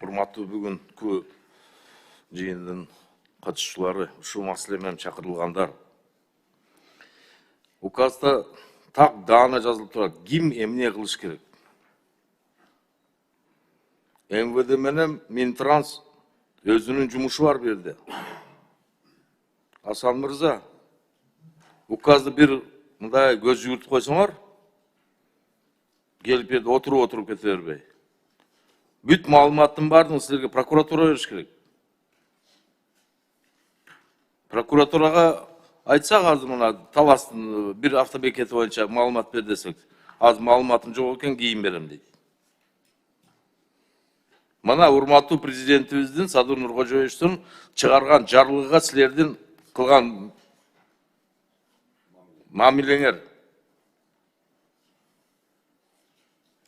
урматтуу бүгүнкү жыйындын катышуучулары, ушул маселе менен чакырылгандар. Указда так даана жазылып турат. Ким эмне кылыш керек? МВД менен Минтранс өзүнүн жумушу бар бу жерде. Асан мырза, указды бир мындай көз жүгүртүп койсоңор, келип жерде отуруп кете бербей. Бүт маалыматтын баардыгын силерге прокуратура бериш керек. Прокуратурага айтсак, азыр мына Таластын бир автобекети боюнча маалымат бер десек, азыр маалыматым жок экен, кийин берем дейт. Мына урматтуу президентибиздин Садыр Нуркожоевичтин чыгарган жарлыгыга силердин кылган мамилеңер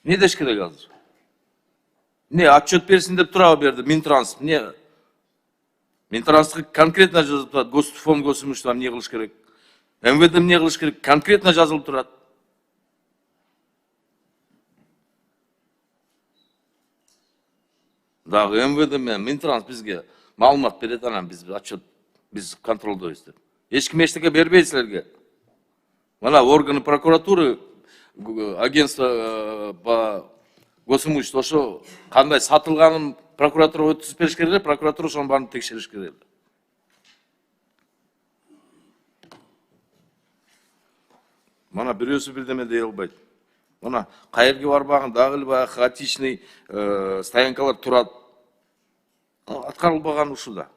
не деш керек азыр? Не отчет берсин деп турабы берди Минтранс? Не Минтрансқа конкретно жазылып турат. Гостфонд госимуществом не кылыш керек? МВД не кылыш керек? Конкретно жазылып турат. Дагы МВД менен Минтранс бизге маалымат берет, анан биз отчет биз контролдойбуз деп. Эч ким эчтеке бербейт силерге. Мына органы прокуратуры, агентство по госимуществу ошо кандай сатылганын прокуратура өткүзүп бериш керек, прокуратура ошонун баарын текшериш керек. Мана бирөөсү бирдеме дей албайт. Мына кайерге барбаган дагы эле баягы хаотичный стоянкалар турат. Аткарылбаган ушул да.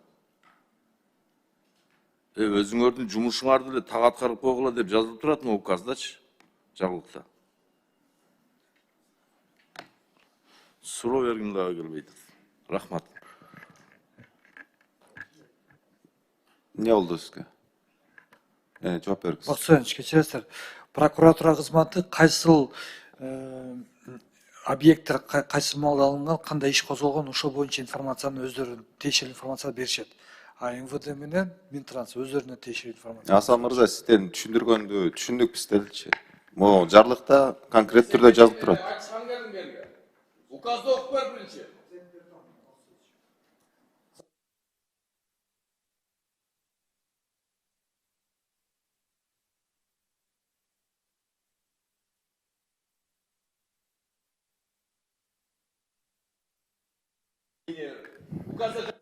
Өзүңөрдүн жумушуңарды эле так аткарып койгула деп жазылып турат мына указдачы, жарлыкта. Суроо бергим дагы келбейт. Рахмат. Не болду сизге? Жооп бергиз. Баксанович, кечиресиздер. Прокуратура кызматы кайсыл объекттер, кайсы маалда алынган, кандай иш козголгон, ошол боюнча информацияны өздөрүнүн тиешелүү информацияны беришет. А МВД менен Минтранс өздөрүнө тиешелүү информация. Асан мырза, сизден түшүндүргөндү түшүндүк биз дедичи. Могу жарлыкта конкрет түрдө жазылып турат. Указды окуп бер биринчи. Указда